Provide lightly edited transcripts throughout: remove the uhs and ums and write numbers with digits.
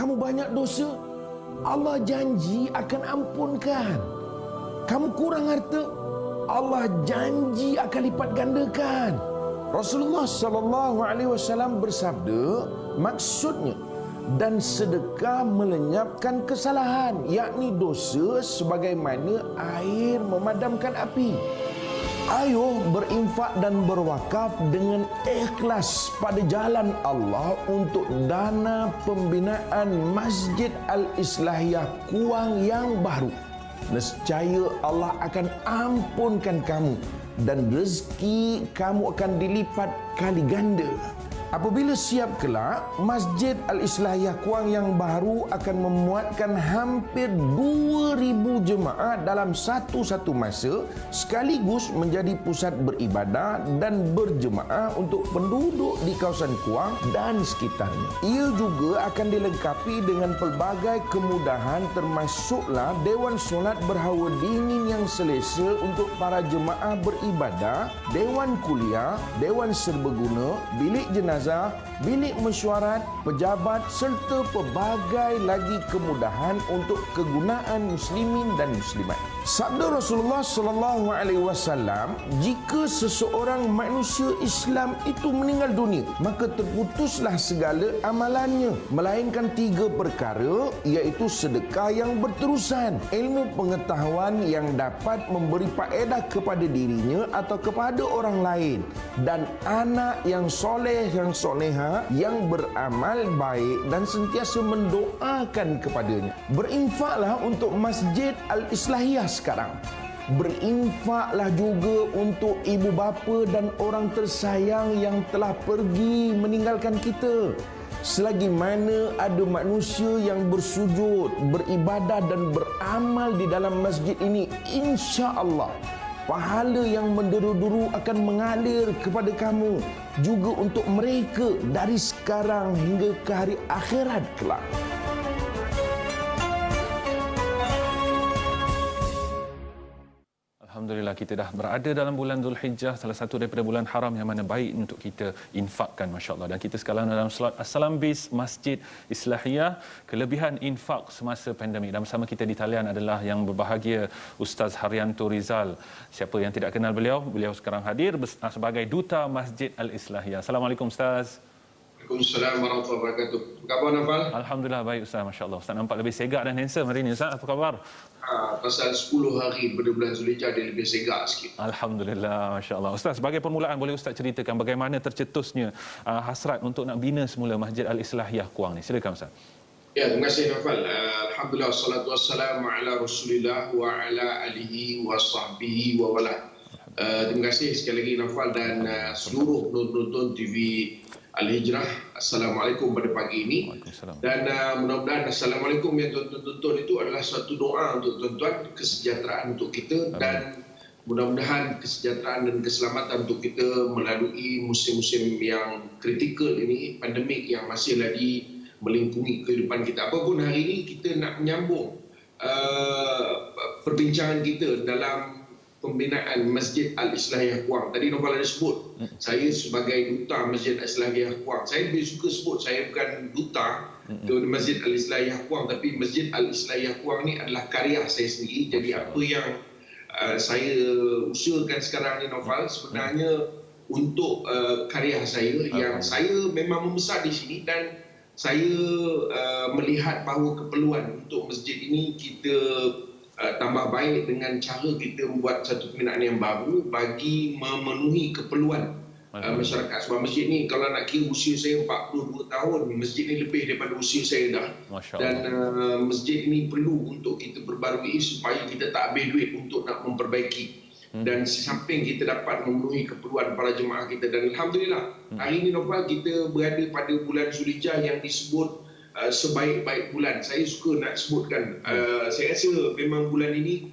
kamu banyak dosa, Allah janji akan ampunkan. Kamu kurang harta, Allah janji akan lipat gandakan. Rasulullah sallallahu alaihi wasallam bersabda, maksudnya, dan sedekah melenyapkan kesalahan, yakni dosa sebagaimana air memadamkan api. Ayo berinfak dan berwakaf dengan ikhlas pada jalan Allah untuk dana pembinaan Masjid Al-Islahiyah Kuang yang baru. Nescaya Allah akan ampunkan kamu dan rezeki kamu akan dilipat kali ganda. Apabila siap kelak, Masjid Al-Islahiyah Kuang yang baru akan memuatkan hampir 2,000 jemaah dalam satu masa, sekaligus menjadi pusat beribadah dan berjemaah untuk penduduk di kawasan Kuang dan sekitarnya. Ia juga akan dilengkapi dengan pelbagai kemudahan, termasuklah Dewan Solat berhawa dingin yang selesa untuk para jemaah beribadah, Dewan Kuliah, Dewan Serbaguna, bilik jenazah, bilik mesyuarat, pejabat serta pelbagai lagi kemudahan untuk kegunaan muslimin dan muslimat. Sabda Rasulullah sallallahu alaihi wasallam, jika seseorang manusia Islam itu meninggal dunia, maka terputuslah segala amalannya, melainkan 3 perkara, iaitu sedekah yang berterusan, ilmu pengetahuan yang dapat memberi faedah kepada dirinya atau kepada orang lain, dan anak yang soleh yang soleha yang beramal baik dan sentiasa mendoakan kepadanya. Berinfaklah untuk Masjid Al-Islahiyah sekarang. Berinfaklah juga untuk ibu bapa dan orang tersayang yang telah pergi meninggalkan kita. Selagi mana ada manusia yang bersujud, beribadah dan beramal di dalam masjid ini, insya-Allah pahala yang menderu-deru akan mengalir kepada kamu, juga untuk mereka dari sekarang hingga ke hari akhirat kelak. Alhamdulillah, kita dah berada dalam bulan Zulhijjah, salah satu daripada bulan haram yang mana baik untuk kita infakkan, masya-Allah. Dan kita sekarang dalam solat Assalam bis Masjid Islahiyah, kelebihan infak semasa pandemik. Dan bersama kita di talian adalah yang berbahagia Ustaz Haryanto Rizal. Siapa yang tidak kenal beliau, beliau sekarang hadir sebagai duta Masjid Al-Islahiyah. Assalamualaikum Ustaz. Waalaikumsalam warahmatullahi wabarakatuh. Apa khabar Nafal? Alhamdulillah baik Ustaz, masya-Allah. Ustaz nampak lebih segak dan handsome hari ini Ustaz. Apa khabar? Pasal 10 hari pada bulan Zulhijjah dia lebih segak sikit. Alhamdulillah, masya-Allah. Ustaz, sebagai permulaan boleh Ustaz ceritakan bagaimana tercetusnya hasrat untuk nak bina semula Masjid Al-Islahiyah Kuang ni. Silakan Ustaz. Ya, terima kasih Nafal. Alhamdulillah, wassalatu wassalamu ala Rasulillah wa ala alihi wa sahbihi wa wala. Terima kasih sekali lagi Nafal dan seluruh penonton TV Al-Hijrah. Assalamualaikum pada pagi ini. Dan mudah-mudahan Assalamualaikum yang tuan-tuan itu adalah suatu doa untuk tuan-tuan, kesejahteraan untuk kita, dan mudah-mudahan kesejahteraan dan keselamatan untuk kita melalui musim-musim yang kritikal ini, pandemik yang masih lagi melingkungi kehidupan kita. Apapun hari ini kita nak menyambung perbincangan kita dalam pembinaan Masjid Al-Islahiyah Kuang. Tadi Novel ada sebut, saya sebagai duta Masjid Al-Islahiyah Kuang. Saya lebih suka sebut saya bukan duta ke Masjid Al-Islahiyah Kuang, tapi Masjid Al-Islahiyah Kuang ni adalah karya saya sendiri. Jadi apa yang saya usahakan sekarang ni Novel, sebenarnya untuk karya saya yang saya memang membesar di sini, dan saya melihat bahawa keperluan untuk masjid ini kita tambah baik dengan cara kita membuat satu pembinaan yang baru bagi memenuhi keperluan masyarakat. Sebab masjid ni kalau nak kira usia saya 42 tahun, masjid ni lebih daripada usia saya dah. Dan masjid ni perlu untuk kita perbarui supaya kita tak habis duit untuk nak memperbaiki. Dan di samping kita dapat memenuhi keperluan para jemaah kita. Dan Alhamdulillah, hari ini Novel kita berada pada bulan Zulhijjah yang disebut sebaik-baik bulan. Saya suka nak sebutkan, saya rasa memang bulan ini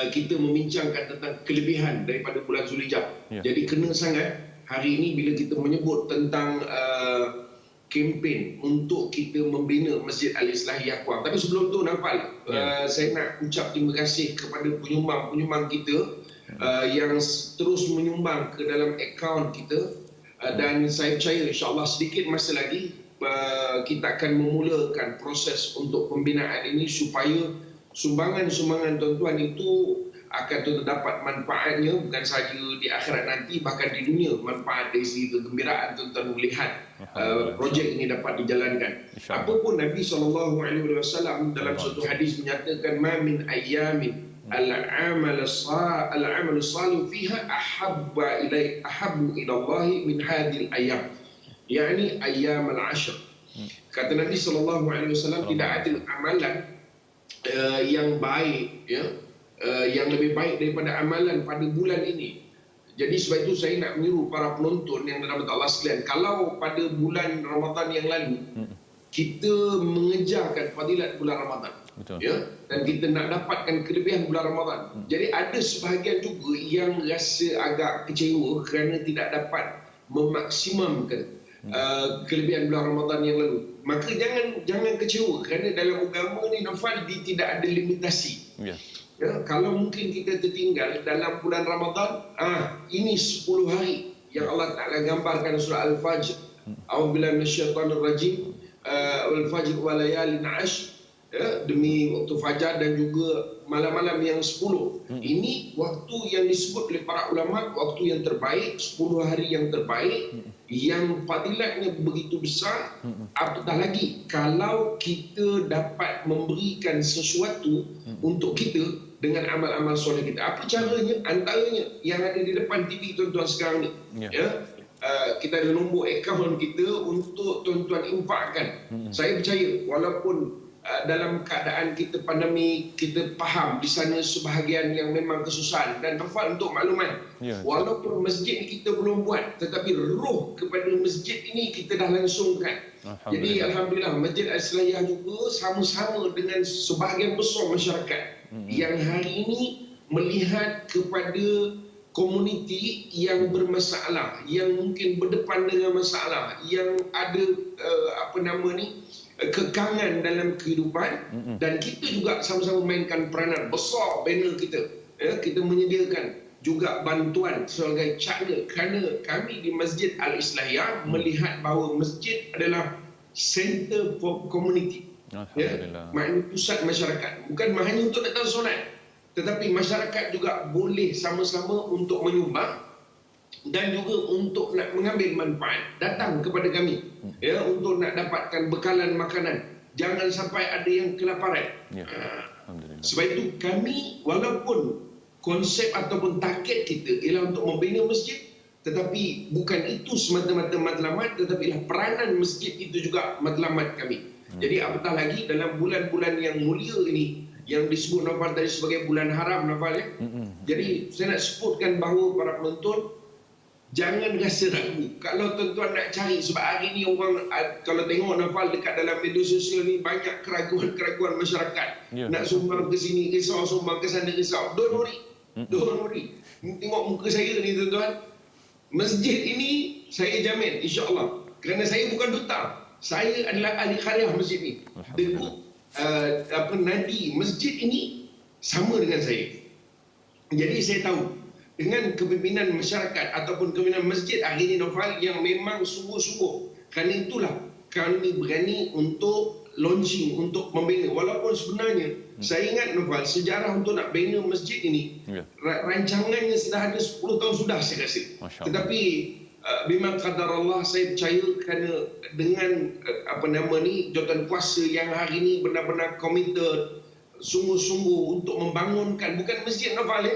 kita membincangkan tentang kelebihan daripada bulan Zulhijjah. Jadi kena sangat hari ini bila kita menyebut tentang kempen untuk kita membina Masjid Al-Islahiyah Kuang. Tapi sebelum tu Nafal, saya nak ucap terima kasih kepada penyumbang-penyumbang kita yang terus menyumbang ke dalam akaun kita, dan saya percaya insya-Allah sedikit masa lagi kita akan memulakan proses untuk pembinaan ini supaya sumbangan-sumbangan tuan-tuan itu akan terdapat manfaatnya bukan sahaja di akhirat nanti, bahkan di dunia, manfaat dari segi kegembiraan tuan-tuan melihat projek ini dapat dijalankan. Apapun Nabi SAW dalam suatu hadis menyatakan ma min ayyamin al-amal salih fiha ahabbu ila Allah min hadhihi al-ayyam, yakni ayyam al-ashr. Kata Nabi SAW, tidak ada amalan yang baik, ya, yang lebih baik daripada amalan pada bulan ini. Jadi sebab itu saya nak menyeru para penonton yang dirahmati Allah sekalian, kalau pada bulan Ramadan yang lalu kita mengejarkan fadilat bulan Ramadan, betul, ya, dan kita nak dapatkan kelebihan bulan Ramadan. Jadi ada sebahagian juga yang rasa agak kecewa kerana tidak dapat memaksimumkan kelebihan bulan Ramadan yang lalu. Maka jangan kecewa kerana dalam agama ni Naufal tidak ada limitasi. Ya, kalau mungkin kita tertinggal dalam bulan Ramadan, ini 10 hari yang Allah Ta'ala gambarkan surah Al-Fajr. A'udzubillahi minasyaitanir rajim. Al-Fajr wa layalin 'ashr. Ya, demi waktu fajar dan juga malam-malam yang 10. Ini waktu yang disebut oleh para ulama waktu yang terbaik, 10 hari yang terbaik, yang fadilatnya begitu besar. Apatah lagi kalau kita dapat memberikan sesuatu untuk kita dengan amal-amal soleh kita. Apa caranya? Antaranya yang ada di depan TV tuan-tuan sekarang ni, ya, kita ada nombor akaun kita untuk tuan-tuan infakkan. Saya percaya walaupun dalam keadaan kita pandemik, kita faham di sana sebahagian yang memang kesusahan. Dan Naufal, untuk makluman, walaupun masjid ni kita belum buat, tetapi roh kepada masjid ini kita dah langsungkan. Jadi Alhamdulillah, Masjid Al-Islahiyah juga sama-sama dengan sebahagian besar masyarakat yang hari ini melihat kepada komuniti yang bermasalah, yang mungkin berdepan dengan masalah, yang ada kekangan dalam kehidupan, dan kita juga sama-sama mainkan peranan besar banner kita. Ya, kita menyediakan juga bantuan sebagai cara kerana kami di Masjid Al-Islahiyah melihat bahawa masjid adalah center for community. Ya, maknanya pusat masyarakat. Bukan hanya untuk datang solat, tetapi masyarakat juga boleh sama-sama untuk menyumbang dan juga untuk nak mengambil manfaat, datang kepada kami, ya, untuk nak dapatkan bekalan makanan. Jangan sampai ada yang kelaparan. Sebab itu kami, walaupun konsep ataupun target kita ialah untuk membina masjid, tetapi bukan itu semata-mata matlamat, tetapi peranan masjid itu juga matlamat kami. Jadi apatah lagi dalam bulan-bulan yang mulia ini, yang disebut Naufal tadi sebagai bulan haram, Naufal, ya. Jadi saya nak sebutkan bahawa para penonton jangan rasa ragu. Kalau tuan-tuan nak cari, sebab hari ni orang kalau tengok Naufal dekat dalam media sosial ni banyak keraguan-keraguan masyarakat. Nak sumbang ke sini risau, sumbang ke sana risau. Don't worry. Tengok muka saya ni tuan-tuan. Masjid ini saya jamin insya-Allah, kerana saya bukan duta. Saya adalah ahli khariah masjid ni. Debu nadi masjid ini sama dengan saya. Jadi saya tahu dengan kepimpinan masyarakat ataupun kepimpinan masjid hari ini, Naufal, yang memang sungguh-sungguh. Kerana itulah kami berani untuk launching, untuk membina. Walaupun sebenarnya saya ingat, Naufal, sejarah untuk nak bina masjid ini, rancangannya sudah ada 10 tahun sudah saya rasa. Tetapi bima qadar Allah, saya percaya kerana dengan jawatan kuasa yang hari ini benar-benar komited sungguh-sungguh untuk membangunkan, bukan masjid, Naufal,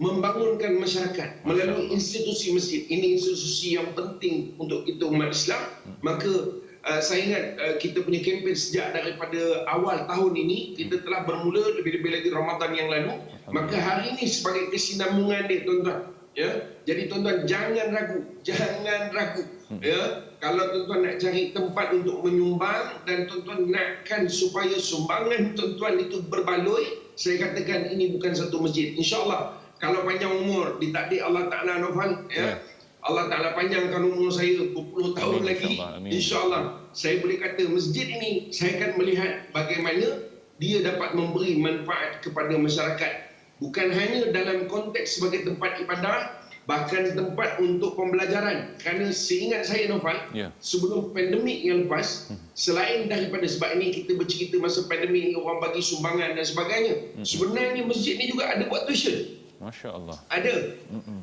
membangunkan masyarakat melalui institusi masjid. Ini institusi yang penting untuk kita umat Islam. Maka saya ingat kita punya kempen sejak daripada awal tahun ini, kita telah bermula lebih-lebih lagi Ramadan yang lalu. Maka hari ini sebagai kesinambungan dia, tuan-tuan. Ya, jadi tuan-tuan jangan ragu, ya. Kalau tuan-tuan nak cari tempat untuk menyumbang dan tuan-tuan nakkan supaya sumbangan tuan-tuan itu berbaloi, saya katakan ini bukan satu masjid. InsyaAllah kalau panjang umur ditakdir Allah Ta'ala, Naufal, ya, Allah Ta'ala panjangkan umur saya 20 tahun lagi, insyaAllah saya boleh kata masjid ini saya akan melihat bagaimana dia dapat memberi manfaat kepada masyarakat. Bukan hanya dalam konteks sebagai tempat ibadah, bahkan tempat untuk pembelajaran. Kerana seingat saya Noval, sebelum pandemik yang lepas, selain daripada sebab ini kita bercerita masa pandemik ni orang bagi sumbangan dan sebagainya, sebenarnya masjid ni juga ada buat tuition. Masya Allah. Ada.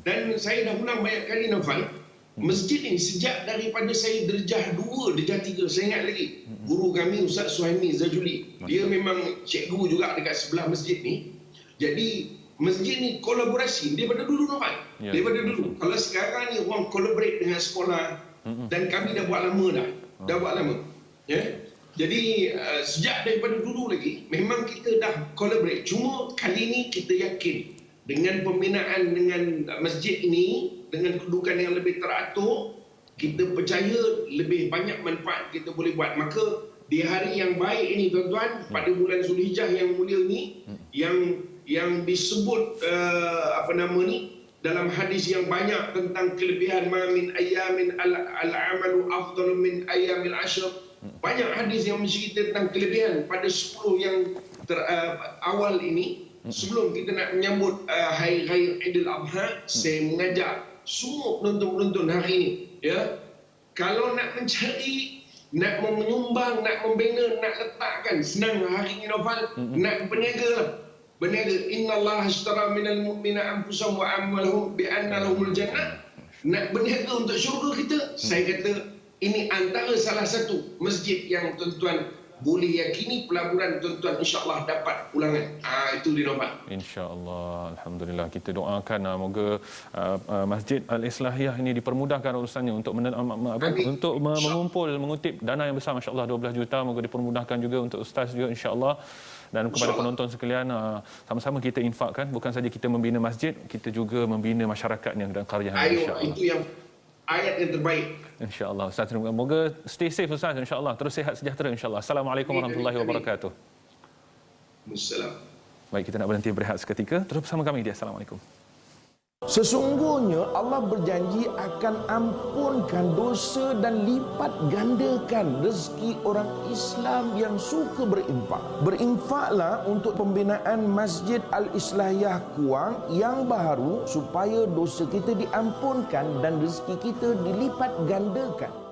Dan saya dah ulang banyak kali Noval, masjid ni sejak daripada saya darjah 2, darjah 3, saya ingat lagi. Guru kami Ustaz Suhaimi Zajuli, dia memang cikgu juga dekat sebelah masjid ni. Jadi masjid ni kolaborasi daripada dulu Noval. Daripada dulu. Kalau sekarang ni orang collaborate dengan sekolah, dan kami dah buat lama dah. Dah buat lama. Ya. Jadi sejak daripada dulu lagi memang kita dah collaborate. Cuma kali ni kita yakin dengan pembinaan dengan masjid ini, dengan kedudukan yang lebih teratur, kita percaya lebih banyak manfaat kita boleh buat. Maka di hari yang baik ini tuan-tuan, pada bulan Zulhijjah yang mulia ini, yang disebut dalam hadis yang banyak tentang kelebihan ma min ayamin al-amalu afdalu min ayamil ashr. Banyak hadis yang mencerita tentang kelebihan pada 10 yang awal ini. Sebelum kita nak menyambut hari raya Aidil Adha, saya mengajak semua penonton-penonton hari ini, ya, kalau nak mencari, nak menyumbang, nak membina, nak letakkan, senang hari ini Noval, nak berniaga lah. Berniaga, innallaha ashtara minal mu'mina anfusahum wa amwalahum bi anna lahumul jannah. Nak berniaga untuk syurga kita, saya kata ini antara salah satu masjid yang tuan-tuan boleh yakini pelaburan tuan-tuan insya-Allah dapat pulangan. Itu di Noval. Insya-Allah, alhamdulillah, kita doakan moga Masjid Al-Islahiyah ini dipermudahkan urusannya untuk untuk mengumpul, mengutip dana yang besar, masya-Allah 12 juta, moga dipermudahkan juga untuk ustaz juga insya-Allah. Dan kepada penonton sekalian, sama-sama kita infakkan, bukan saja kita membina masjid, kita juga membina masyarakatnya dan qaryah insya-Allah. Itu yang ayat yang terbaik. InsyaAllah. Ustaz, moga stay safe Ustaz, insyaAllah. Terus sihat sejahtera insyaAllah. Assalamualaikum warahmatullahi wabarakatuh. Wassalam. Baik, kita nak berhenti berehat seketika. Terus bersama kami di Assalamualaikum. Sesungguhnya Allah berjanji akan ampunkan dosa dan lipat gandakan rezeki orang Islam yang suka berinfak. Berinfaklah untuk pembinaan Masjid Al-Islahiyah Kuang yang baru supaya dosa kita diampunkan dan rezeki kita dilipat gandakan.